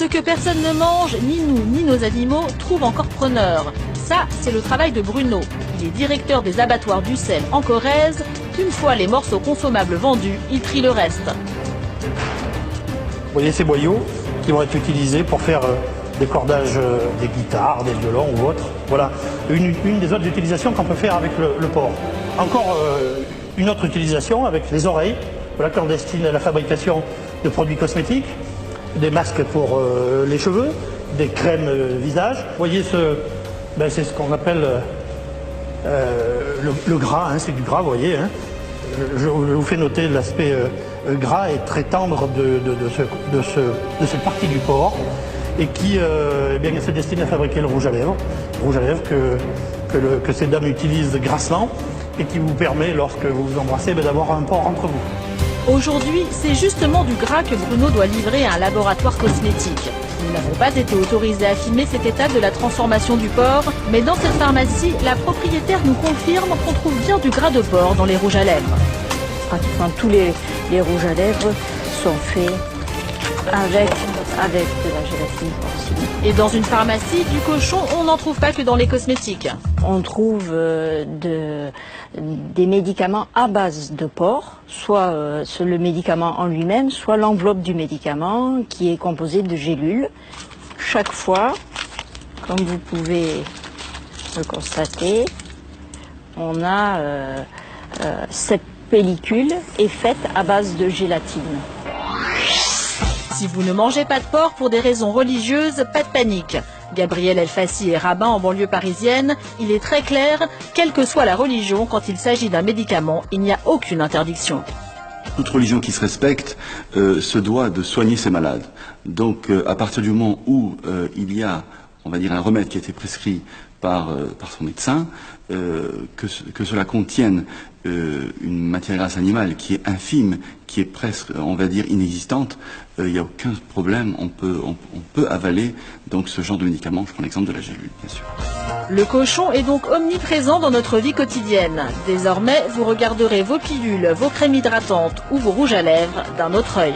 Ce que personne ne mange, ni nous, ni nos animaux, trouve encore preneur. Ça, c'est le travail de Bruno. Il est directeur des abattoirs d'Ussel en Corrèze. Une fois les morceaux consommables vendus, il trie le reste. Vous voyez ces boyaux qui vont être utilisés pour faire des cordages des guitares, des violons ou autres. Voilà une des autres utilisations qu'on peut faire avec le porc. Encore une autre utilisation avec les oreilles, voilà, qu'on destine à la fabrication de produits cosmétiques, des masques pour les cheveux, des crèmes visage. Vous voyez, c'est ce qu'on appelle le gras, hein, c'est du gras, vous voyez. Hein. Je vous fais noter l'aspect gras et très tendre de cette partie du porc et qui eh bien, se destine à fabriquer le rouge à lèvres que ces dames utilisent grassement et qui vous permet, lorsque vous vous embrassez, d'avoir un porc entre vous. Aujourd'hui, c'est justement du gras que Bruno doit livrer à un laboratoire cosmétique. Nous n'avons pas été autorisés à filmer cette étape de la transformation du porc, mais dans cette pharmacie, la propriétaire nous confirme qu'on trouve bien du gras de porc dans les rouges à lèvres. Pratiquement tous les rouges à lèvres sont faits avec de la gélatine porcine. Et dans une pharmacie, du cochon, on n'en trouve pas que dans les cosmétiques. On trouve des médicaments à base de porc, soit le médicament en lui-même, soit l'enveloppe du médicament qui est composée de gélules. Chaque fois, comme vous pouvez le constater, on a cette pellicule est faite à base de gélatine. Si vous ne mangez pas de porc pour des raisons religieuses, pas de panique. Gabriel Elfassi est rabbin en banlieue parisienne. Il est très clair, quelle que soit la religion, quand il s'agit d'un médicament, il n'y a aucune interdiction. Toute religion qui se respecte se doit de soigner ses malades. Donc à partir du moment où il y a, on va dire, un remède qui a été prescrit par son médecin, que cela contienne une matière grasse animale qui est infime, qui est presque, on va dire, inexistante, il n'y a aucun problème, on peut avaler donc ce genre de médicament. Je prends l'exemple de la gélule, bien sûr. Le cochon est donc omniprésent dans notre vie quotidienne. Désormais, vous regarderez vos pilules, vos crèmes hydratantes ou vos rouges à lèvres d'un autre œil.